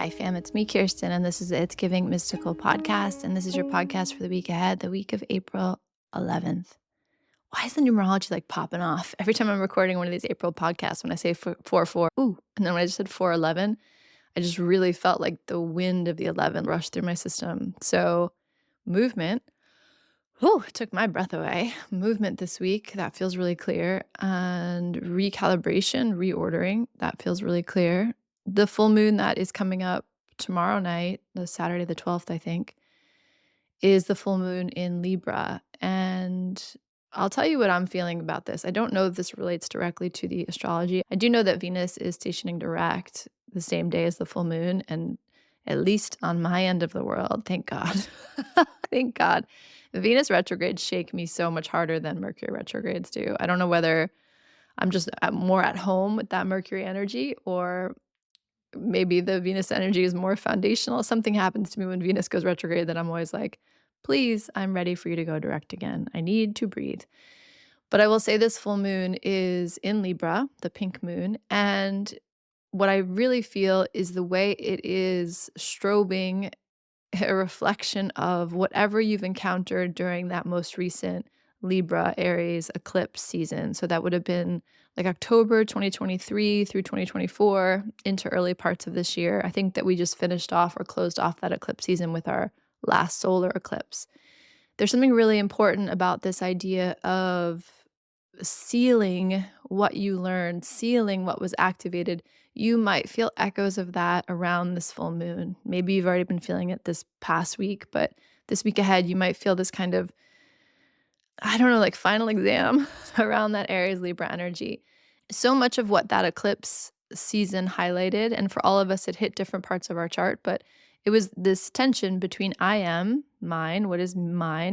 Hi, fam. It's me, Kirsten, and this is the It's Giving Mystical podcast. And this is your podcast for the week ahead, the week of April 11th. Why is the numerology like popping off every time I'm recording one of these April podcasts? When I say 4 ooh, and then when I just said 411, I just really felt like the wind of the 11 rushed through my system. So, movement. Oh, it took my breath away. Movement this week, that feels really clear. And recalibration, reordering, that feels really clear. The full moon that is coming up tomorrow night, the Saturday the 12th, I think, is the full moon in Libra. And I'll tell you what I'm feeling about this. I don't know if this relates directly to the astrology. I do know that Venus is stationing direct the same day as the full moon, and at least on my end of the world, thank God. Thank God. Venus retrogrades shake me so much harder than Mercury retrogrades do. I don't know whether I'm more at home with that Mercury energy, or maybe the Venus energy is more foundational. Something happens to me when Venus goes retrograde that I'm always like, please, I'm ready for you to go direct again. I need to breathe. But I will say this full moon is in Libra, the pink moon. And what I really feel is the way it is strobing a reflection of whatever you've encountered during that most recent Libra Aries eclipse season. So that would have been like October 2023 through 2024 into early parts of this year. I think that we just finished off or closed off that eclipse season with our last solar eclipse. There's something really important about this idea of sealing what you learned, sealing what was activated. You might feel echoes of that around this full moon. Maybe you've already been feeling it this past week, but this week ahead, you might feel this kind of, I don't know, like final exam around that Aries Libra energy. So much of what that eclipse season highlighted, and for all of us, it hit different parts of our chart, but it was this tension between I am, mine, what is my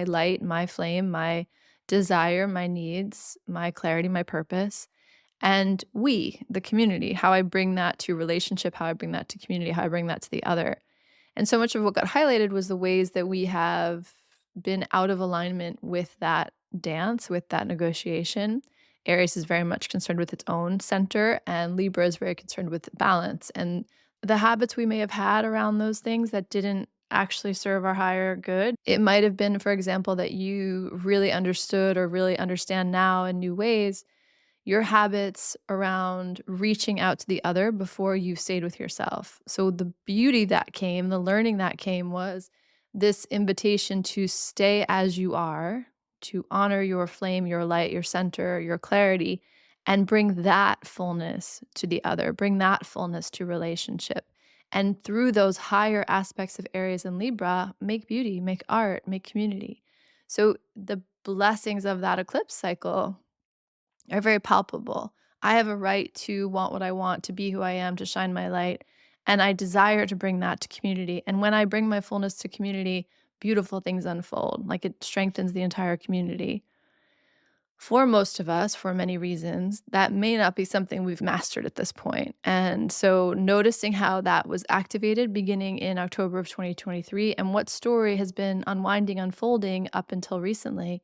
light, my flame, my desire, my needs, my clarity, my purpose, and we, the community, how I bring that to relationship, how I bring that to community, how I bring that to the other. And so much of what got highlighted was the ways that we have been out of alignment with that dance, with that negotiation. Aries is very much concerned with its own center, and Libra is very concerned with balance. And the habits we may have had around those things that didn't actually serve our higher good. It might have been, for example, that you really understood or really understand now in new ways your habits around reaching out to the other before you stayed with yourself. So the beauty that came, the learning that came was this invitation to stay as you are, to honor your flame, your light, your center, your clarity, and bring that fullness to the other, bring that fullness to relationship. And through those higher aspects of Aries and Libra, make beauty, make art, make community. So the blessings of that eclipse cycle are very palpable. I have a right to want what I want, to be who I am, to shine my light, and I desire to bring that to community. And when I bring my fullness to community, beautiful things unfold, like it strengthens the entire community. For most of us, for many reasons, that may not be something we've mastered at this point. And so noticing how that was activated beginning in October of 2023 and what story has been unwinding, unfolding up until recently.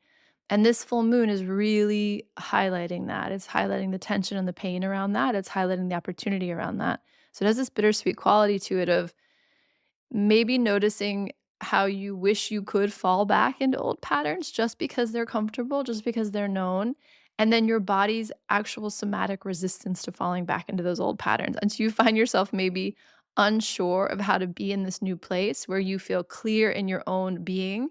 And this full moon is really highlighting that. It's highlighting the tension and the pain around that. It's highlighting the opportunity around that. So it has this bittersweet quality to it of maybe noticing how you wish you could fall back into old patterns just because they're comfortable, just because they're known, and then your body's actual somatic resistance to falling back into those old patterns. And so you find yourself maybe unsure of how to be in this new place where you feel clear in your own being.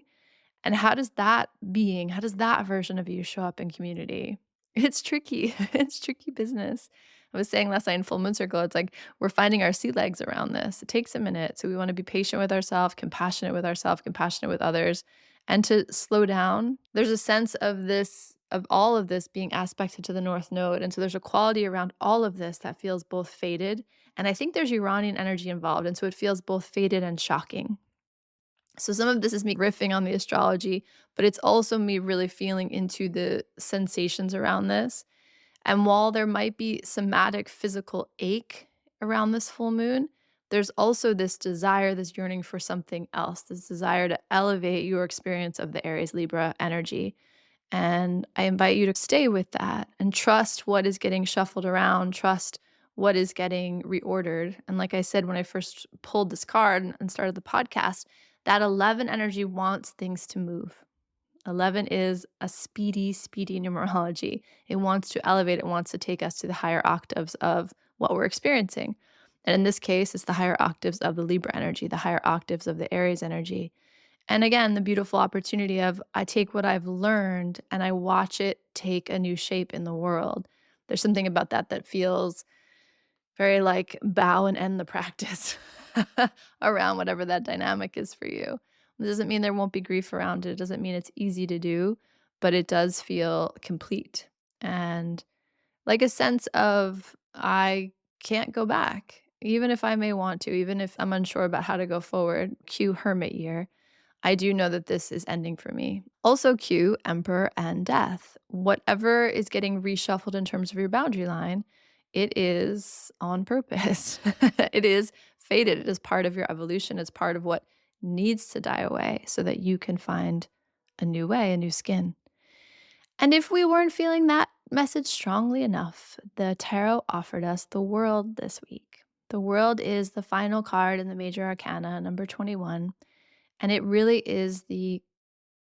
And how does that being, how does that version of you show up in community? It's tricky. It's tricky business. I was saying last night in Full Moon Circle, it's like we're finding our sea legs around this. It takes a minute. So we want to be patient with ourselves, compassionate with others, and to slow down. There's a sense of this, of all of this being aspected to the North Node. And so there's a quality around all of this that feels both fated. And I think there's Uranian energy involved. And so it feels both fated and shocking. So some of this is me riffing on the astrology, but it's also me really feeling into the sensations around this. And while there might be somatic physical ache around this full moon, there's also this desire, this yearning for something else, this desire to elevate your experience of the Aries Libra energy. And I invite you to stay with that and trust what is getting shuffled around, trust what is getting reordered. And like I said, when I first pulled this card and started the podcast, that 11 energy wants things to move. 11 is a speedy, speedy numerology. It wants to elevate, it wants to take us to the higher octaves of what we're experiencing. And in this case, it's the higher octaves of the Libra energy, the higher octaves of the Aries energy. And again, the beautiful opportunity of I take what I've learned and I watch it take a new shape in the world. There's something about that that feels very like bow and end the practice around whatever that dynamic is for you. It doesn't mean there won't be grief around it. It doesn't mean it's easy to do, but it does feel complete and like a sense of I can't go back, even if I may want to, even if I'm unsure about how to go forward. Cue hermit year. I do know that this is ending for me. Also, cue Emperor and Death. Whatever is getting reshuffled in terms of your boundary line, it is on purpose. It is fated. It is part of your evolution. It's part of what needs to die away so that you can find a new way, a new skin. And if we weren't feeling that message strongly enough, the tarot offered us the World this week. The World is the final card in the major arcana, number 21. And it really is the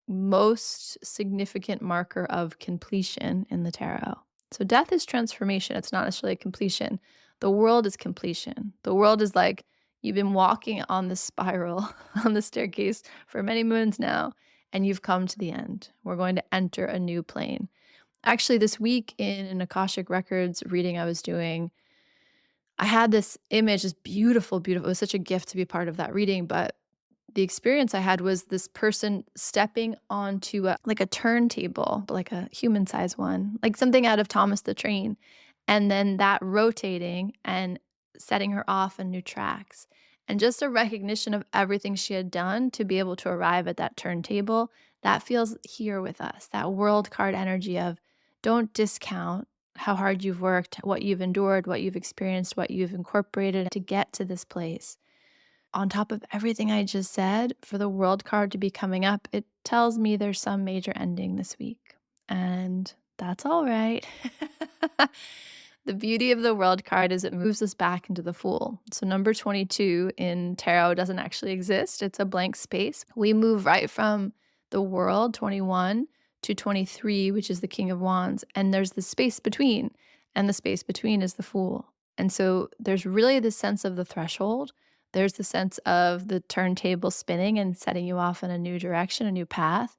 most significant marker of completion in the tarot. So death is transformation. It's not necessarily completion. The world is completion. The world is like you've been walking on the spiral on the staircase for many moons now, and you've come to the end. We're going to enter a new plane. Actually, this week in an Akashic Records reading I was doing, I had this image, this beautiful, beautiful. It was such a gift to be part of that reading, but the experience I had was this person stepping onto a like a turntable, but like a human-sized one, like something out of Thomas the Train, and then that rotating and setting her off on new tracks. And just a recognition of everything she had done to be able to arrive at that turntable, that feels here with us. That world card energy of don't discount how hard you've worked, what you've endured, what you've experienced, what you've incorporated to get to this place. On top of everything I just said, for the world card to be coming up, it tells me there's some major ending this week. And that's all right. The beauty of the world card is it moves us back into the Fool. So number 22 in tarot doesn't actually exist. It's a blank space. We move right from the world, 21, to 23, which is the King of Wands. And there's the space between. And the space between is the Fool. And so there's really the sense of the threshold. There's the sense of the turntable spinning and setting you off in a new direction, a new path.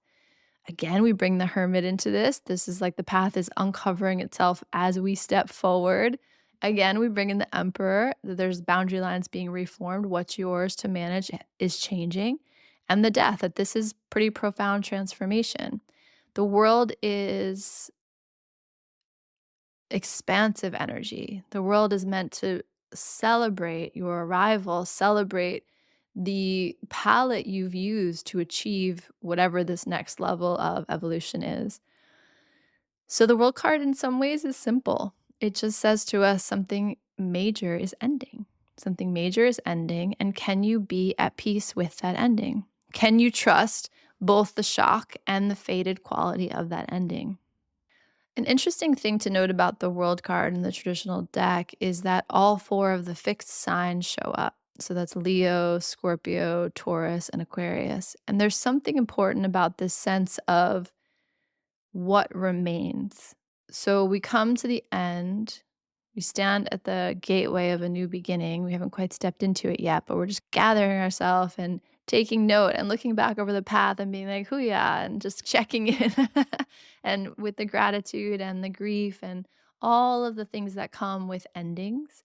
Again, we bring the hermit into this. This is like the path is uncovering itself as we step forward. Again, we bring in the emperor. There's boundary lines being reformed. What's yours to manage is changing. And the death, that this is pretty profound transformation. The world is expansive energy. The world is meant to celebrate your arrival, celebrate the palette you've used to achieve whatever this next level of evolution is. So the world card in some ways is simple. It just says to us something major is ending. Something major is ending, and can you be at peace with that ending? Can you trust both the shock and the fated quality of that ending? An interesting thing to note about the world card in the traditional deck is that all four of the fixed signs show up. So that's Leo, Scorpio, Taurus, and Aquarius. And there's something important about this sense of what remains. So we come to the end, we stand at the gateway of a new beginning. We haven't quite stepped into it yet, but we're just gathering ourselves and taking note and looking back over the path and being like, "Hoo-yeah," and just checking in and with the gratitude and the grief and all of the things that come with endings.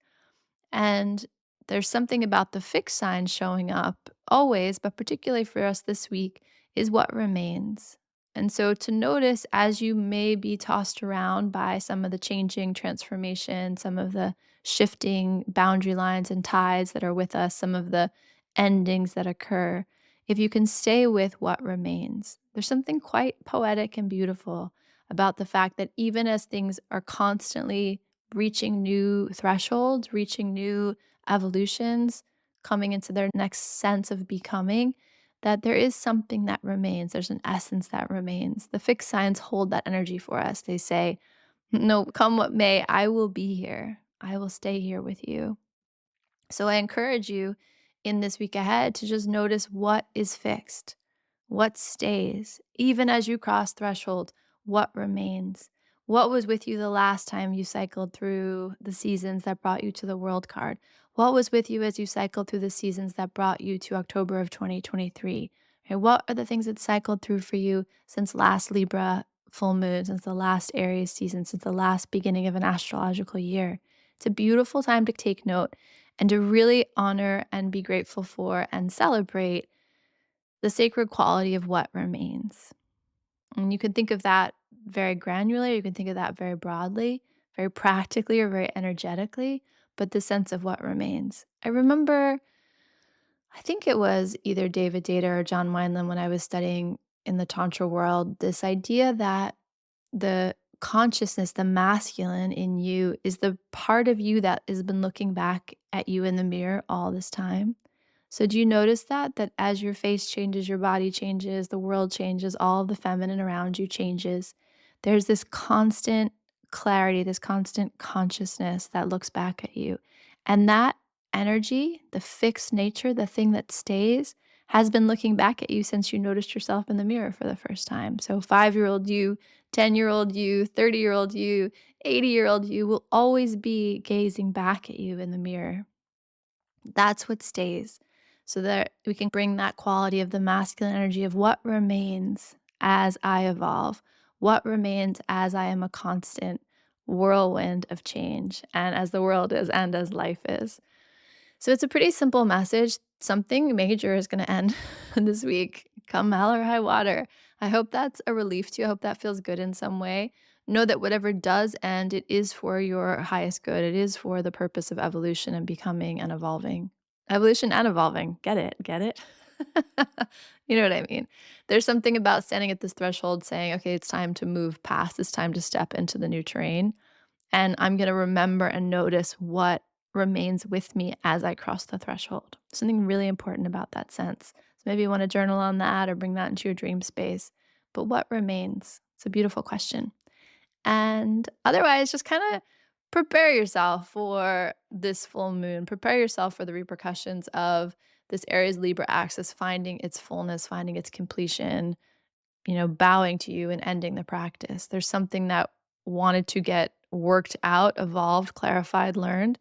And there's something about the fixed sign showing up always, but particularly for us this week, is what remains. And so to notice as you may be tossed around by some of the changing transformation, some of the shifting boundary lines and tides that are with us, some of the endings that occur, if you can stay with what remains, there's something quite poetic and beautiful about the fact that even as things are constantly reaching new thresholds, reaching new evolutions, coming into their next sense of becoming, that there is something that remains. There's an essence that remains. The fixed signs hold that energy for us. They say, no, come what may, I will be here. I will stay here with you. So I encourage you in this week ahead to just notice what is fixed, what stays, even as you cross threshold, what remains. What was with you the last time you cycled through the seasons that brought you to the world card? What was with you as you cycled through the seasons that brought you to October of 2023? Okay, what are the things that cycled through for you since last Libra full moon, since the last Aries season, since the last beginning of an astrological year? It's a beautiful time to take note and to really honor and be grateful for and celebrate the sacred quality of what remains. And you can think of that very granular, you can think of that very broadly, very practically, or very energetically, but the sense of what remains. I remember, I think it was either David Data or John Wineland when I was studying in the Tantra world, this idea that the consciousness, the masculine in you, is the part of you that has been looking back at you in the mirror all this time. So do you notice that as your face changes, your body changes, the world changes, all of the feminine around you changes. There's this constant clarity, this constant consciousness that looks back at you. And that energy, the fixed nature, the thing that stays, has been looking back at you since you noticed yourself in the mirror for the first time. So 5-year-old you, 10-year-old you, 30-year-old you, 80-year-old you will always be gazing back at you in the mirror. That's what stays, so that we can bring that quality of the masculine energy of what remains as I evolve, what remains as I am a constant whirlwind of change, and as the world is, and as life is. So it's a pretty simple message. Something major is going to end this week, come hell or high water. I hope that's a relief to you. I hope that feels good in some way. Know that whatever does end, it is for your highest good. It is for the purpose of evolution and becoming and evolving. Evolution and evolving. Get it? Get it? You know what I mean? There's something about standing at this threshold saying, okay, it's time to move past, it's time to step into the new terrain. And I'm going to remember and notice what remains with me as I cross the threshold. Something really important about that sense. So maybe you want to journal on that or bring that into your dream space. But what remains? It's a beautiful question. And otherwise, just kind of prepare yourself for this full moon. Prepare yourself for the repercussions of this Aries Libra axis finding its fullness, finding its completion, bowing to you and ending the practice. There's something that wanted to get worked out, evolved, clarified, learned,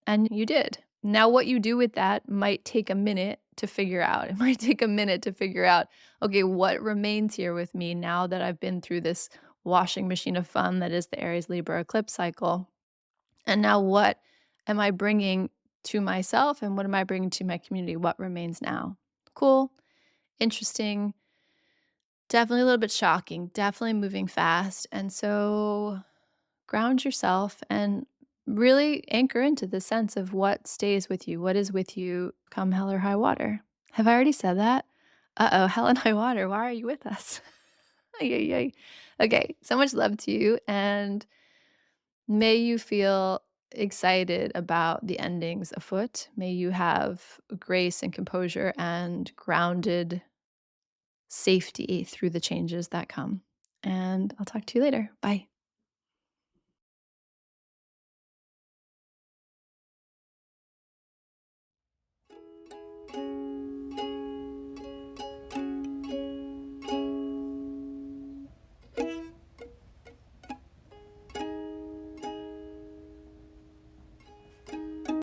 and you did. Now, what you do with that might take a minute to figure out. It might take a minute to figure out, okay, what remains here with me now that I've been through this washing machine of fun that is the Aries Libra eclipse cycle. And now, what am I bringing to myself and what am I bringing to my community? What remains now? Cool, interesting, definitely a little bit shocking, definitely moving fast. And so ground yourself and really anchor into the sense of what stays with you, what is with you come hell or high water. Have I already said that? Uh-oh, hell and high water. Why are you with us? Ay, ay, ay. Okay, so much love to you. And may you feel excited about the endings afoot. May you have grace and composure and grounded safety through the changes that come. And I'll talk to you later. Bye.